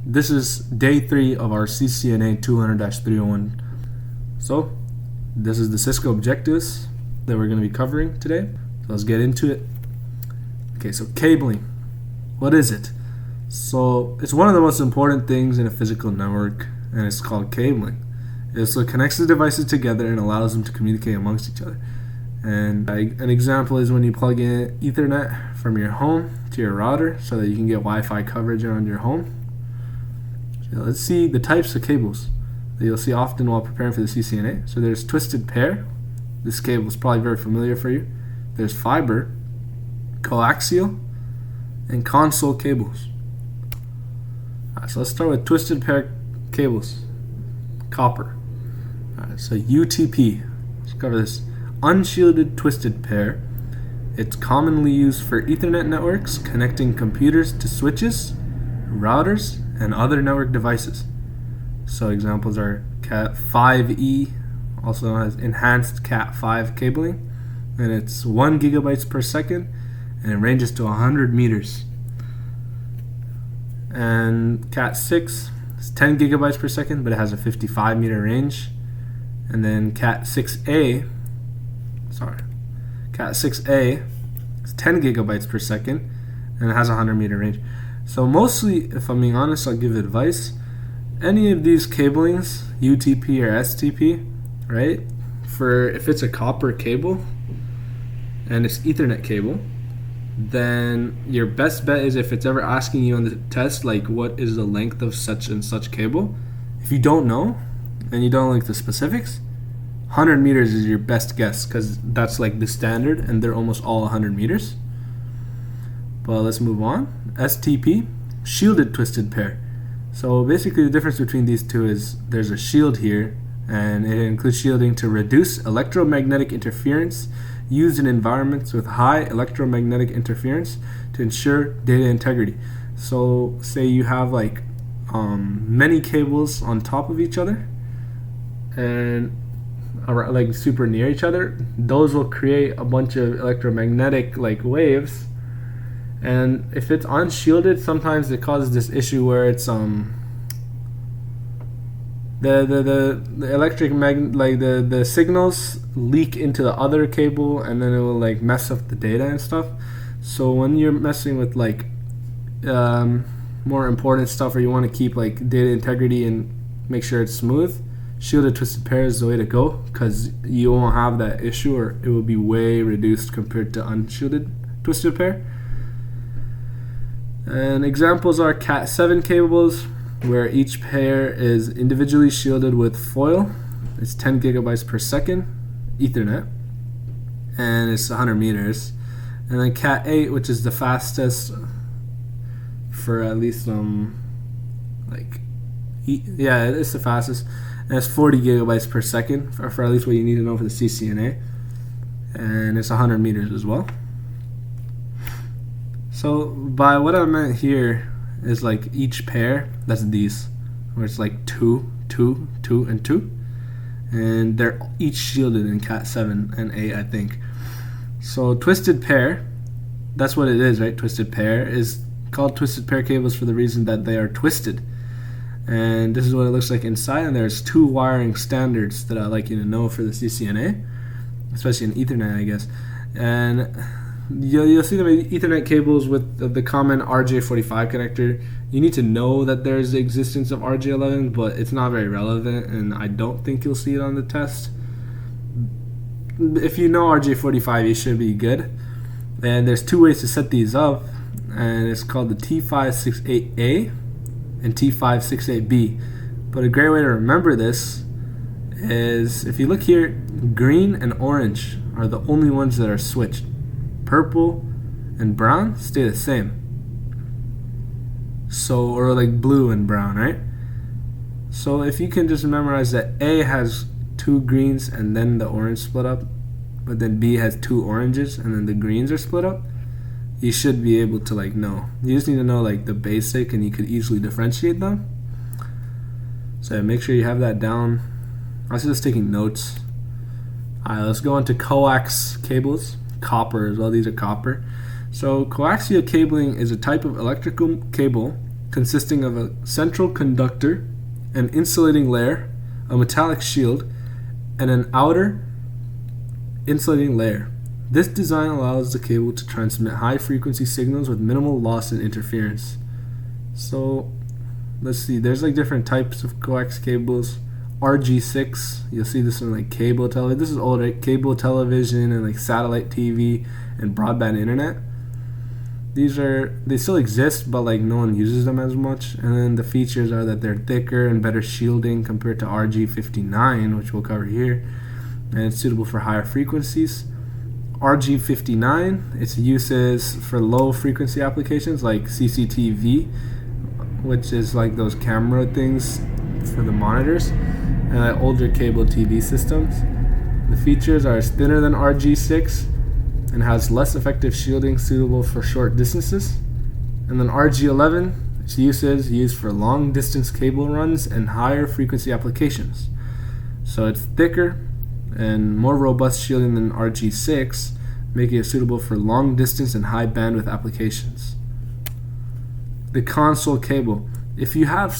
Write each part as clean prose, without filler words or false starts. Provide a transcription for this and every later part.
This is day 3 of our CCNA 200-301. So, this is the Cisco objectives that we're going to be covering today. So let's get into it. Okay, so cabling. What is it? So, it's one of the most important things in a physical network, and it's called cabling. It connects the devices together and allows them to communicate amongst each other. And an example is when you plug in Ethernet from your home to your router so that you can get Wi-Fi coverage around your home. So let's see the types of cables that you'll see often while preparing for the CCNA. So there's twisted pair. This cable is probably very familiar for you. There's fiber, coaxial, and console cables. Alright, so let's start with twisted pair cables. Copper. Alright, so UTP. Let's cover this. Unshielded twisted pair. It's commonly used for Ethernet networks, connecting computers to switches, routers, and other network devices. So examples are Cat5e, also known as enhanced Cat5 cabling, and it's 1 gigabytes per second, and it ranges to 100 meters. And Cat6 is 10 gigabytes per second, but it has a 55 meter range. And then Cat6a is 10 gigabytes per second, and it has a 100 meter range. So mostly, if I'm being honest, I'll give advice. Any of these cablings, UTP or STP, right? For if it's a copper cable and it's Ethernet cable, then your best bet is if it's ever asking you on the test, like what is the length of such and such cable, if you don't know and you don't like the specifics, 100 meters is your best guess, because that's like the standard and they're almost all 100 meters. But let's move on. STP, shielded twisted pair. So basically the difference between these two is there's a shield here, and it includes shielding to reduce electromagnetic interference used in environments with high electromagnetic interference to ensure data integrity. So say you have like many cables on top of each other and like super near each other, those will create a bunch of electromagnetic like waves. And if it's unshielded, sometimes it causes this issue where it's the electric the signals leak into the other cable, and then it will like mess up the data and stuff. So when you're messing with like more important stuff, or you want to keep like data integrity and make sure it's smooth, shielded twisted pair is the way to go, because you won't have that issue, or it will be way reduced compared to unshielded twisted pair. And examples are Cat7 cables, where each pair is individually shielded with foil. It's 10 gigabytes per second, Ethernet, and it's 100 meters. And then Cat8, which is the fastest for at least it's the fastest, and it's 40 gigabytes per second for at least what you need to know for the CCNA, and it's 100 meters as well. So by what I meant here is like each pair, that's these, where it's like 2, 2, 2, and 2, and they're each shielded in Cat7 and 8, I think. So twisted pair, that's what it is, right? Twisted pair is called twisted pair cables for the reason that they are twisted. And this is what it looks like inside, and there's 2 wiring standards that I'd like you to know for the CCNA, especially in Ethernet, I guess. And you'll see them in Ethernet cables with the common RJ45 connector. You need to know that there's the existence of RJ11, but it's not very relevant, and I don't think you'll see it on the test. If you know RJ45, you should be good. And there's 2 ways to set these up, and it's called the T568A and T568B. But a great way to remember this is, if you look here, green and orange are the only ones that are switched. Purple and brown stay the same. So, or like blue and brown, right? So if you can just memorize that A has 2 greens and then the orange split up, but then B has 2 oranges and then the greens are split up, you should be able to like know. You just need to know like the basic, and you could easily differentiate them. So make sure you have that down. I was just taking notes. Alright, let's go on to coax cables. Copper as well, these are copper. So coaxial cabling is a type of electrical cable consisting of a central conductor, an insulating layer, a metallic shield, and an outer insulating layer. This design allows the cable to transmit high-frequency signals with minimal loss and interference. So, let's see, there's like different types of coax cables. RG6, you'll see this in like cable television. This is old, right? Cable television and like satellite TV and broadband internet. They still exist, but like no one uses them as much. And then the features are that they're thicker and better shielding compared to RG59, which we'll cover here, and it's suitable for higher frequencies. RG59, its uses for low frequency applications like CCTV, which is like those camera things for the monitors, and older cable TV systems. The features are thinner than RG6 and has less effective shielding, suitable for short distances. And then RG11, its uses used for long distance cable runs and higher frequency applications. So it's thicker and more robust shielding than RG6, making it suitable for long distance and high bandwidth applications. The console cable. If you have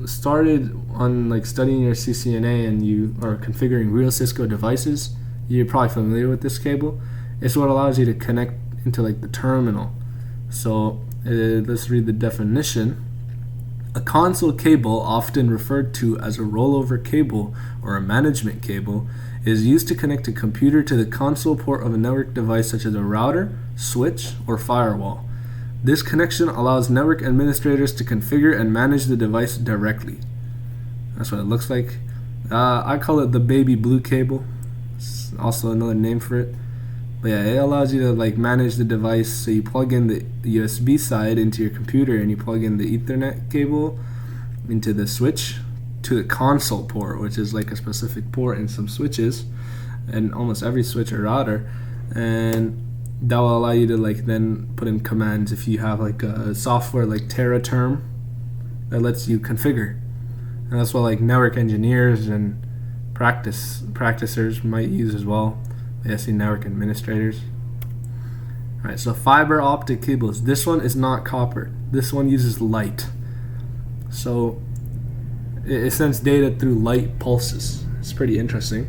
started on like studying your CCNA and you are configuring real Cisco devices, you're probably familiar with this cable. It's what allows you to connect into like the terminal. So let's read the definition. A console cable, often referred to as a rollover cable or a management cable, is used to connect a computer to the console port of a network device such as a router, switch, or firewall. This connection allows network administrators to configure and manage the device directly. That's what it looks like. I call it the baby blue cable. It's also another name for it. But yeah, it allows you to like manage the device. So you plug in the USB side into your computer and you plug in the Ethernet cable into the switch to the console port, which is like a specific port in some switches and almost every switch or router. And that will allow you to like then put in commands if you have like a software like TerraTerm that lets you configure. And that's what like network engineers and practicers might use as well. I see network administrators. Alright, so fiber optic cables. This one is not copper. This one uses light. So it sends data through light pulses. It's pretty interesting.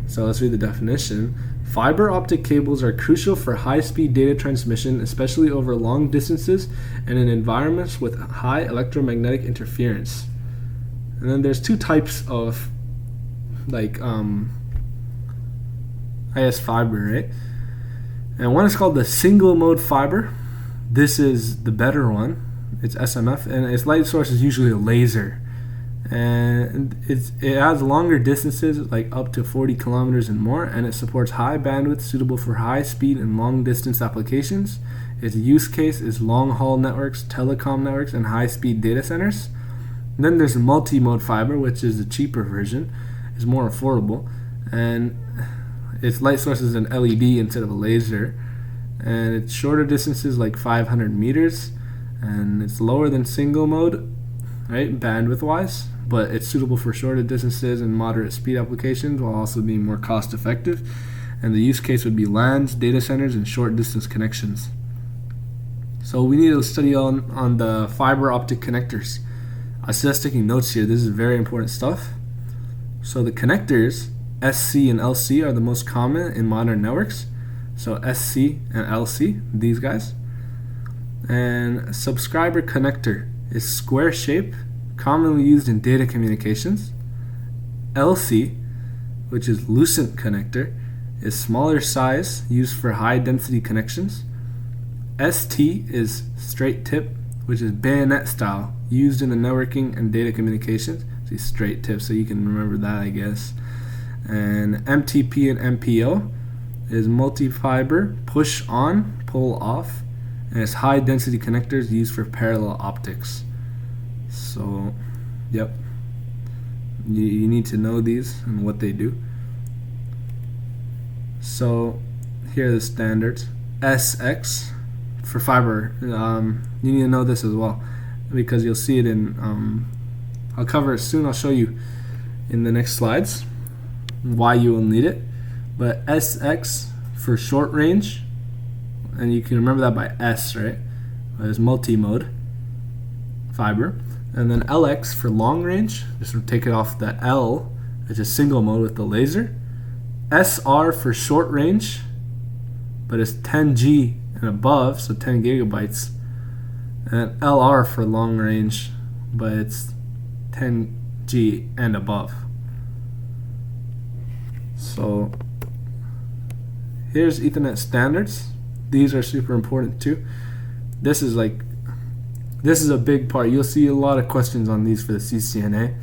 So let's read the definition. Fiber optic cables are crucial for high-speed data transmission, especially over long distances and in environments with high electromagnetic interference. And then there's two types of like fiber, right? And one is called the single mode fiber. This is the better one. It's SMF, and its light source is usually a laser. And it has longer distances, like up to 40 kilometers and more, and it supports high bandwidth suitable for high speed and long distance applications. Its use case is long haul networks, telecom networks, and high speed data centers. And then there's multi-mode fiber, which is the cheaper version. It's more affordable, and its light source is an LED instead of a laser, and it's shorter distances, like 500 meters, and it's lower than single mode, right, bandwidth wise, but it's suitable for shorter distances and moderate speed applications while also being more cost effective. And the use case would be LANs, data centers, and short distance connections. So we need to study on the fiber optic connectors. I suggest taking notes here. This is very important stuff. So the connectors SC and LC are the most common in modern networks. So SC and LC, these guys. And subscriber connector is square shape, commonly used in data communications. LC, which is lucent connector, is smaller size, used for high density connections. ST is straight tip, which is bayonet style, used in the networking and data communications. See, straight tip, so you can remember that, I guess. And MTP and MPO is multi-fiber, push on, pull off, and it's high density connectors used for parallel optics. So, yep, you need to know these and what they do. So here are the standards. SX for fiber, you need to know this as well, because you'll see it in, I'll cover it soon. I'll show you in the next slides why you will need it. But SX for short range, and you can remember that by S, right? It's multi-mode. fiber. And then LX for long range, just take it off the L, which is single mode with the laser. SR for short range, but it's 10G and above, so 10 gigabytes. And LR for long range, but it's 10G and above. So here's Ethernet standards. These are super important too. This is a big part. You'll see a lot of questions on these for the CCNA.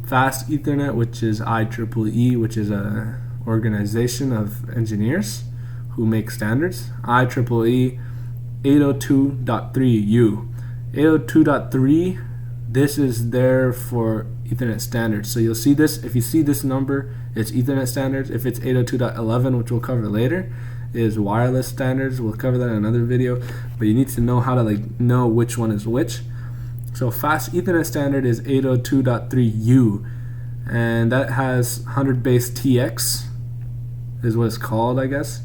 Fast Ethernet, which is IEEE, which is a organization of engineers who make standards. IEEE 802.3U. 802.3, this is there for Ethernet standards. So you'll see this, if you see this number, it's Ethernet standards. If it's 802.11, which we'll cover later, is wireless standards. We'll cover that in another video, but you need to know how to know which one is which. So fast Ethernet standard is 802.3U, and that has 100 base TX is what it's called, I guess,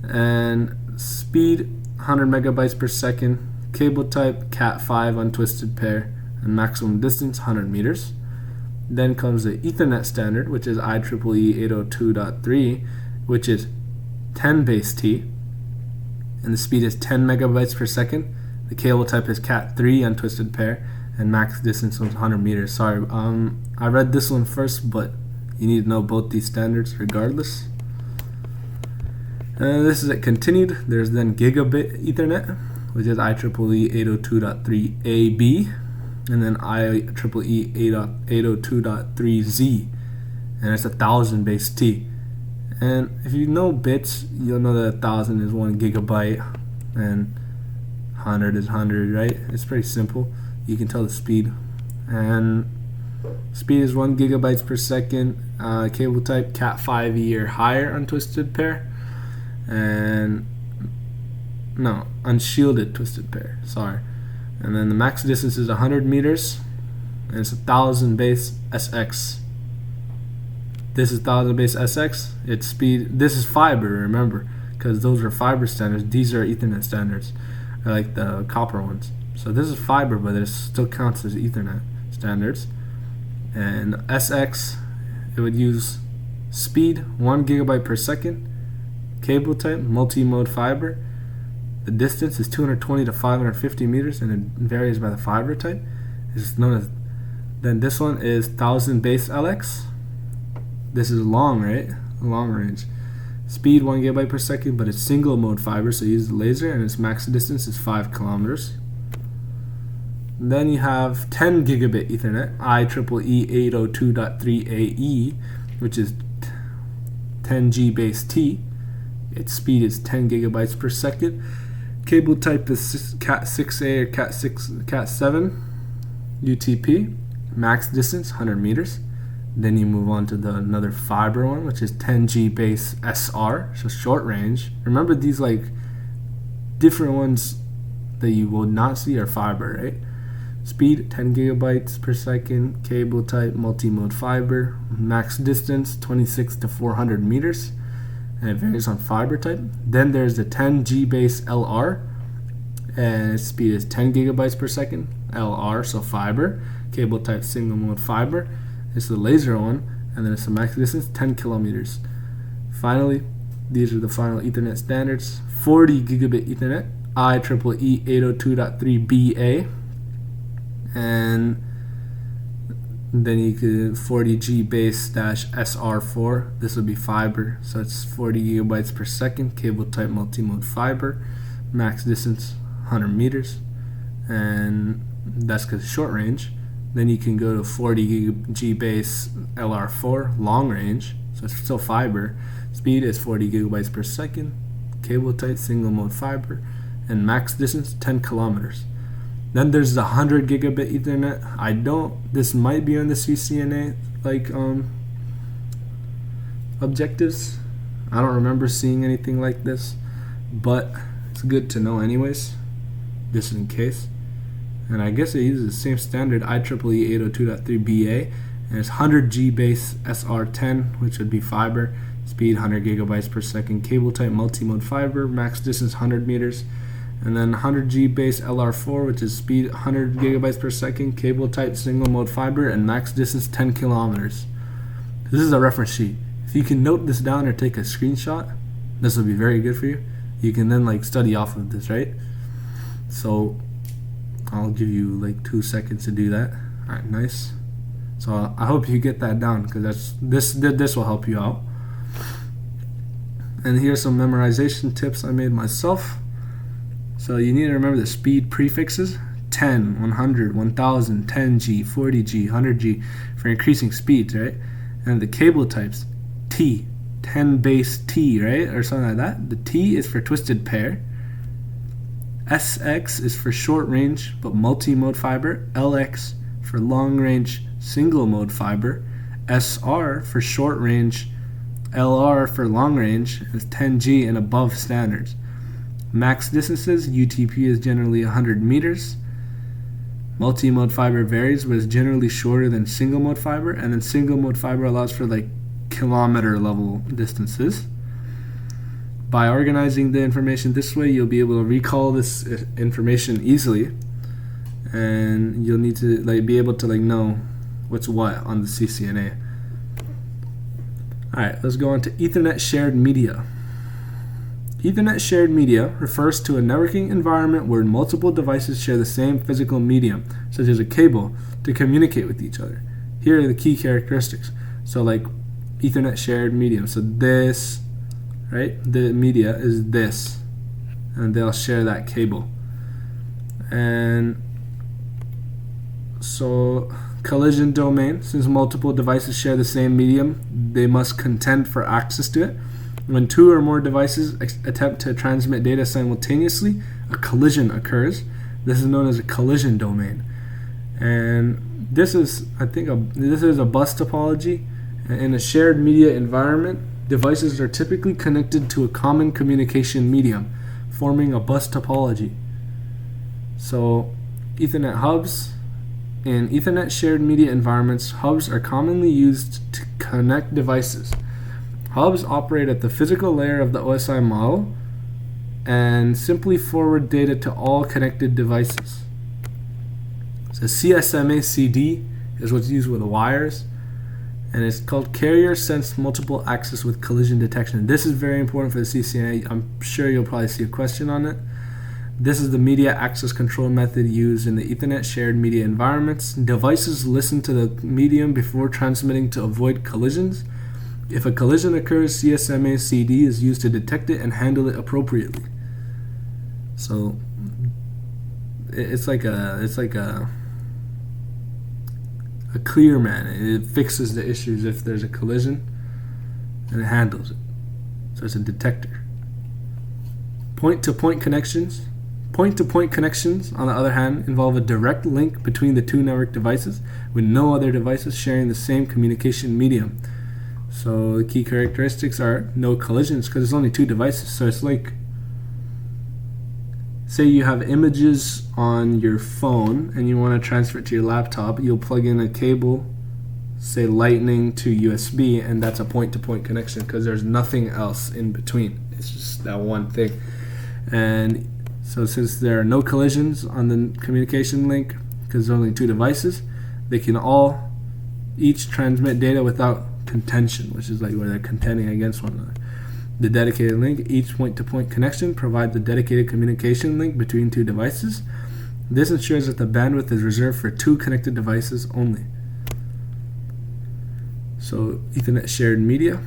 and speed 100 megabytes per second, cable type Cat5 untwisted pair, and maximum distance 100 meters. Then comes the Ethernet standard, which is IEEE 802.3, which is 10 base T, and the speed is 10 megabytes per second. The cable type is Cat3 untwisted pair, and max distance was 100 meters. Sorry, I read this one first, but you need to know both these standards regardless. This is it continued. There's then Gigabit Ethernet, which is IEEE 802.3AB, and then IEEE 802.3Z, and it's 1000 base T. And if you know bits, you'll know that 1000 is 1 gigabyte, and 100 is 100, right? It's pretty simple. You can tell the speed. And speed is 1 gigabytes per second. Cable type Cat5e or higher untwisted pair. And no, unshielded twisted pair, sorry. And then the max distance is 100 meters, and it's 1000 base SX. This is 1000 base SX. Its speed, this is fiber, remember, because those are fiber standards. These are Ethernet standards, like the copper ones. So this is fiber, but it still counts as Ethernet standards. And SX, it would use speed 1 gigabyte per second, cable type multi-mode fiber. The distance is 220 to 550 meters, and it varies by the fiber type. It's known as. Then this one is 1000 base LX. This is long, right? Long range. Speed 1 gigabyte per second, but it's single mode fiber, so you use the laser, and its max distance is 5 kilometers. Then you have 10 gigabit Ethernet, IEEE 802.3AE, which is 10G base T. Its speed is 10 gigabytes per second. Cable type is Cat6A or Cat7 UTP. Max distance 100 meters. Then you move on to another fiber one, which is 10G base SR, so short range. Remember, these different ones that you will not see are fiber, right? Speed 10 gigabytes per second. Cable type multi-mode fiber. Max distance 26 to 400 meters. And it varies on fiber type. Then there's the 10G base LR, and its speed is 10 gigabytes per second. LR, so fiber. Cable type single mode fiber. It's the laser one, and then it's the max distance 10 kilometers. Finally, these are the final Ethernet standards. 40 gigabit Ethernet, IEEE 802.3BA, and then you could 40G base SR4. This would be fiber, so it's 40 gigabytes per second. Cable type multi-mode fiber. Max distance 100 meters, and that's because short range. Then you can go to 40G base LR4 long range, so it's still fiber. Speed is 40 gigabytes per second. Cable type single mode fiber, and max distance 10 kilometers. Then there's the 100 gigabit Ethernet. This might be on the CCNA objectives. I don't remember seeing anything like this, but it's good to know anyways, just in case. And I guess it uses the same standard, IEEE 802.3BA, and it's 100G base SR10, which would be fiber. Speed 100 gigabytes per second. Cable type multi-mode fiber. Max distance 100 meters. And then 100G base LR4, which is speed 100 gigabytes per second, cable type single mode fiber, and max distance 10 kilometers. This is a reference sheet. If you can note this down or take a screenshot, this will be very good for you. You can then like study off of this, right? So I'll give you like 2 seconds to do that. All right, nice. So I hope you get that down, because this will help you out. And here's some memorization tips I made myself. So you need to remember the speed prefixes: 10, 100, 1000, 10G, 40G, 100G for increasing speeds, right? And the cable types: T, 10 base T, right? Or something like that. The T is for twisted pair. SX is for short range but multi-mode fiber. LX for long range single mode fiber. SR for short range. LR for long range is 10G and above standards. Max distances: UTP is generally 100 meters. Multi-mode fiber varies, but is generally shorter than single mode fiber, and then single mode fiber allows for like kilometer level distances. By organizing the information this way, you'll be able to recall this information easily, and you'll need to like be able to like know what's what on the CCNA. Alright, let's go on to Ethernet shared media. Ethernet shared media refers to a networking environment where multiple devices share the same physical medium, such as a cable, to communicate with each other. Here are the key characteristics. So like Ethernet shared medium. So this, right? The media is this, and they'll share that cable. And so collision domain: since multiple devices share the same medium, they must contend for access to it. When two or more devices attempt to transmit data simultaneously, a collision occurs. This is known as a collision domain. And this is, this is a bus topology. In a shared media environment, devices are typically connected to a common communication medium, forming a bus topology. So, Ethernet hubs. In Ethernet shared media environments, hubs are commonly used to connect devices. Hubs operate at the physical layer of the OSI model and simply forward data to all connected devices. So CSMA CD is what's used with wires, and it's called Carrier Sense Multiple Access with Collision Detection. This is very important for the CCNA. I'm sure you'll probably see a question on it. This is the media access control method used in the Ethernet shared media environments. Devices listen to the medium before transmitting to avoid collisions. If a collision occurs, CSMA CD is used to detect it and handle it appropriately. So it's like a clear man. It fixes the issues if there's a collision, and it handles it. So it's a detector. Point-to-point connections. Point-to-point connections, on the other hand, involve a direct link between the two network devices with no other devices sharing the same communication medium. So the key characteristics are no collisions, because there's only two devices. So it's like, say you have images on your phone and you want to transfer it to your laptop, you'll plug in a cable, say lightning to USB, and that's a point-to-point connection because there's nothing else in between. It's just that one thing. And so since there are no collisions on the communication link, because there's only two devices, they can all each transmit data without contention, which is like where they're contending against one another. The dedicated link: each point-to-point connection provides a dedicated communication link between two devices. This ensures that the bandwidth is reserved for two connected devices only. So Ethernet shared media.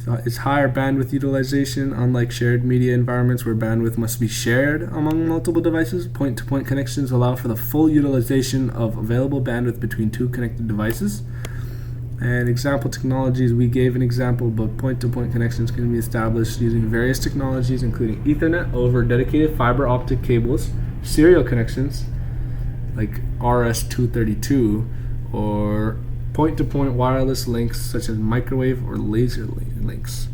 So it's higher bandwidth utilization. Unlike shared media environments where bandwidth must be shared among multiple devices, point-to-point connections allow for the full utilization of available bandwidth between two connected devices. And example technologies, we gave an example, but point-to-point connections can be established using various technologies, including Ethernet over dedicated fiber optic cables, serial connections like RS-232, or point-to-point wireless links such as microwave or laser links.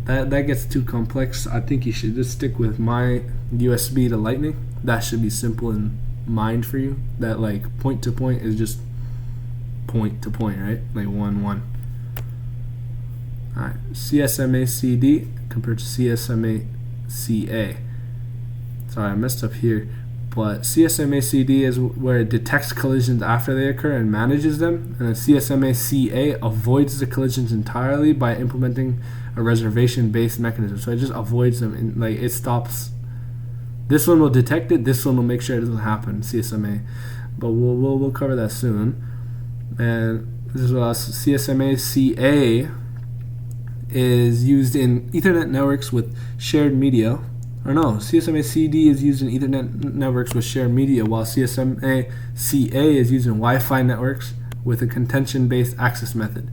That gets too complex. I think you should just stick with my USB to lightning. That should be simple in mind for you. That like point-to-point is just point to point, right? Like 1, 1. Alright, CSMA CD compared to CSMA CA. Sorry, I messed up here. But CSMA-CD is where it detects collisions after they occur and manages them. And then CSMA-CA avoids the collisions entirely by implementing a reservation-based mechanism. So it just avoids them. It stops. This one will detect it. This one will make sure it doesn't happen. CSMA, but we'll cover that soon. And this is what else. CSMA-CA is used in Ethernet networks with shared media. Or no, CSMA-CD is used in Ethernet networks with shared media, while CSMA-CA is used in Wi-Fi networks with a contention-based access method.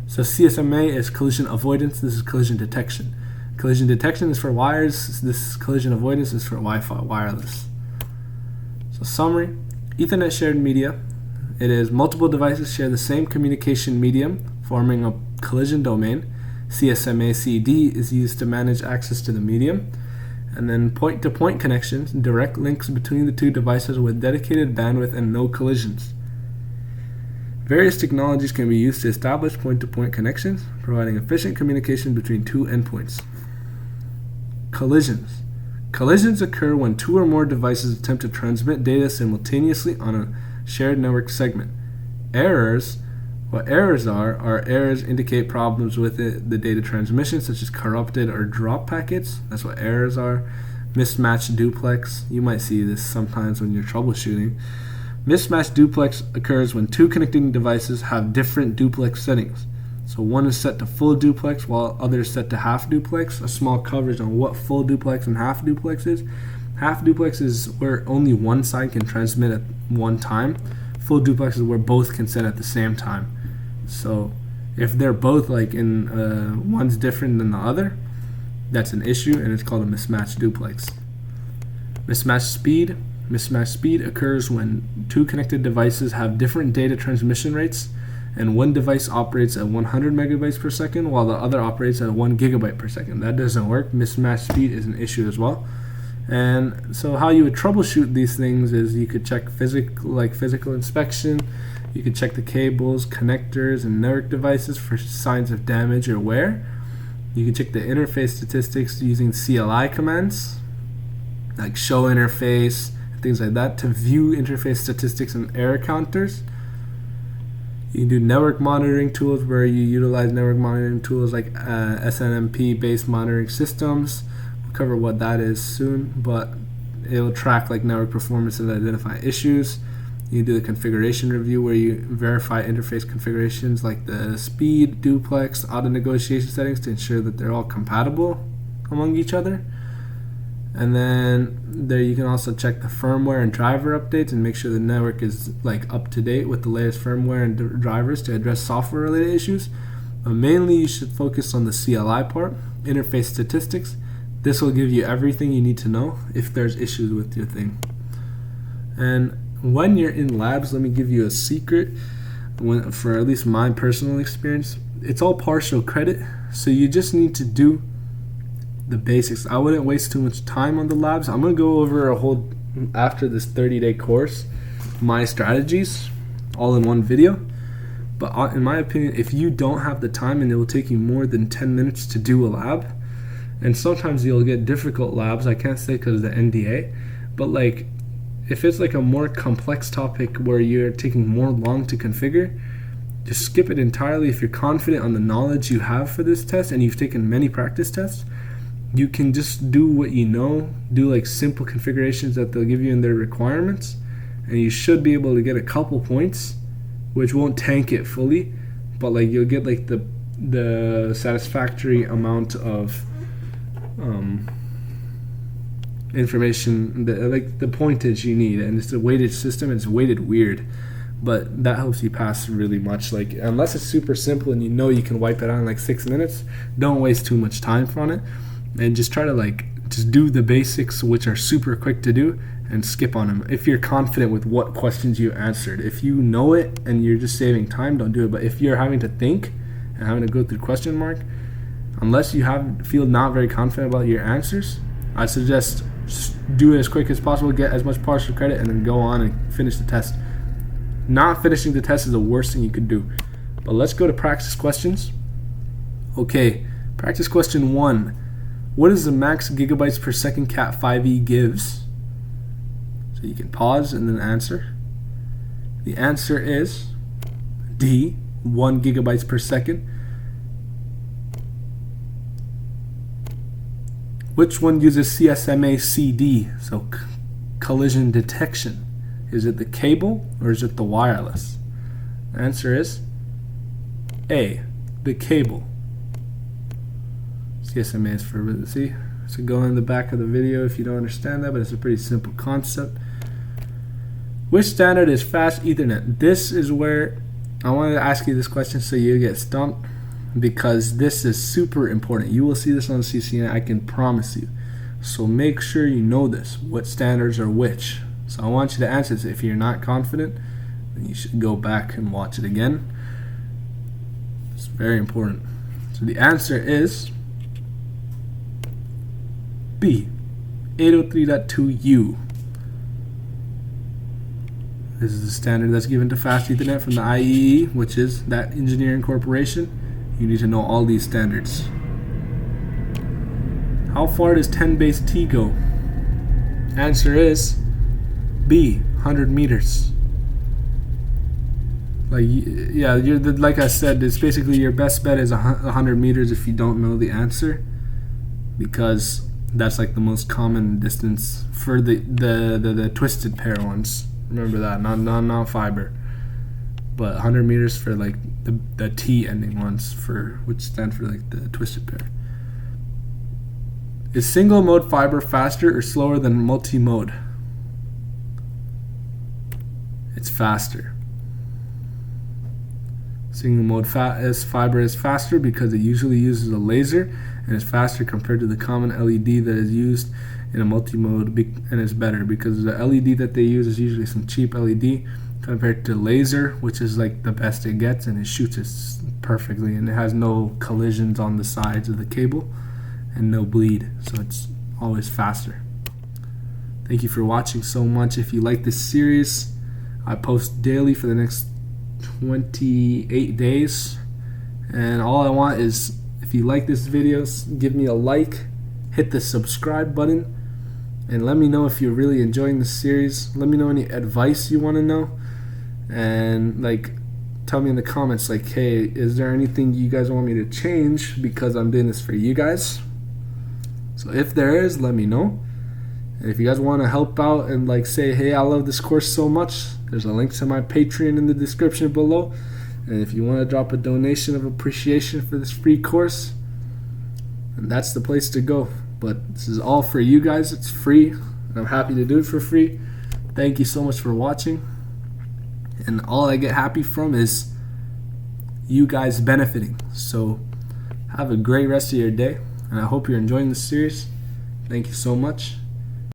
So CSMA is collision avoidance. This is collision detection. Collision detection is for wires. This collision avoidance is for Wi-Fi, wireless. So summary, Ethernet shared media. It is multiple devices share the same communication medium, forming a collision domain. CSMA-CD is used to manage access to the medium. And then point-to-point connections, direct links between the two devices with dedicated bandwidth and no collisions. Various technologies can be used to establish point-to-point connections, providing efficient communication between two endpoints. Collisions. Collisions occur when two or more devices attempt to transmit data simultaneously on a shared network segment. Errors. What errors are errors indicate problems with the data transmission, such as corrupted or dropped packets. That's what errors are. Mismatched duplex. You might see this sometimes when you're troubleshooting. Mismatched duplex occurs when two connecting devices have different duplex settings. So one is set to full duplex while other is set to half duplex. A small coverage on what full duplex and half duplex is. Half duplex is where only one side can transmit at one time. Full duplex is where both can send at the same time. So if they're both one's different than the other, that's an issue, and it's called a mismatched duplex. Mismatched speed. Mismatched speed occurs when two connected devices have different data transmission rates, and one device operates at 100 megabytes per second while the other operates at 1 gigabyte per second. That doesn't work. Mismatched speed is an issue as well. And so how you would troubleshoot these things is you could check physical inspection. You could check the cables, connectors, and network devices for signs of damage or wear. You can check the interface statistics using CLI commands, like show interface, and things like that, to view interface statistics and error counters. You can do network monitoring tools, where you utilize network monitoring tools like SNMP-based monitoring systems. We'll cover what that is soon, but it will track network performance and identify issues. You do the configuration review, where you verify interface configurations like the speed, duplex, auto negotiation settings to ensure that they're all compatible among each other. And then there you can also check the firmware and driver updates and make sure the network is up to date with the latest firmware and drivers to address software related issues. But mainly you should focus on the CLI part, interface statistics. This will give you everything you need to know if there's issues with your thing. And when you're in labs, let me give you a secret. For at least my personal experience, it's all partial credit, so you just need to do the basics. I wouldn't waste too much time on the labs. I'm going to go over after this 30-day course, my strategies all in one video. But in my opinion, if you don't have the time, and it will take you more than 10 minutes to do a lab, and sometimes you'll get difficult labs, I can't say because of the NDA, but if it's a more complex topic where you're taking more long to configure, just skip it entirely. If you're confident on the knowledge you have for this test and you've taken many practice tests, you can just do what you know, do simple configurations that they'll give you in their requirements, and you should be able to get a couple points, which won't tank it fully, but you'll get the satisfactory amount of information, the pointage you need. And it's a weighted system. It's weighted weird, but that helps you pass really much. Unless it's super simple and you can wipe it out in 6 minutes, don't waste too much time on it, and just try to just do the basics, which are super quick to do, and skip on them if you're confident with what questions you answered. If you know it and you're just saving time, don't do it. But if you're having to think and having to go through question mark, unless you feel not very confident about your answers, I suggest just do it as quick as possible, get as much partial credit, and then go on and finish the test. Not finishing the test is the worst thing you could do. But let's go to practice questions. Okay, practice question 1. What is the max gigabytes per second Cat5e gives? So you can pause and then answer. The answer is D, 1 gigabytes per second. Which one uses CCNA CD, so collision detection? Is it the cable or is it the wireless? The answer is A, the cable. CCNA is for, see, so go in the back of the video if you don't understand that, but it's a pretty simple concept. Which standard is fast Ethernet? This is where I wanted to ask you this question so you get stumped, because this is super important. You will see this on the CCNA, I can promise you. So make sure you know this, what standards are which. So I want you to answer this. If you're not confident, then you should go back and watch it again. It's very important. So the answer is B, 803.2U. This is the standard that's given to fast Ethernet from the IEEE, which is that engineering corporation. You need to know all these standards. How far does 10 base T go? Answer is B, 100 meters. Like, yeah, like I said, it's basically your best bet is 100 meters if you don't know the answer, because that's like the most common distance for the twisted pair ones. Remember that, not fiber, but 100 meters for like the T ending ones, for which stand for like the twisted pair. Is single mode fiber faster or slower than multi-mode? It's faster. Single mode fiber is faster because it usually uses a laser and is faster compared to the common LED that is used in a multi-mode, and it's better because the LED that they use is usually some cheap LED compared to laser, which is like the best it gets, and it shoots it perfectly and it has no collisions on the sides of the cable and no bleed, so it's always faster. Thank you for watching so much. If you like this series, I post daily for the next 28 days, and all I want is, if you like this video, give me a like, hit the subscribe button, and let me know if you're really enjoying this series. Let me know any advice you want to know, and like tell me in the comments like, hey, is there anything you guys want me to change because I'm doing this for you guys? So if there is, let me know. And if you guys want to help out and like say, hey, I love this course so much, there's a link to my Patreon in the description below. And if you want to drop a donation of appreciation for this free course, and that's the place to go. But this is all for you guys. It's free, and I'm happy to do it for free. Thank you so much for watching. And all I get happy from is you guys benefiting. So have a great rest of your day, and I hope you're enjoying this series. Thank you so much.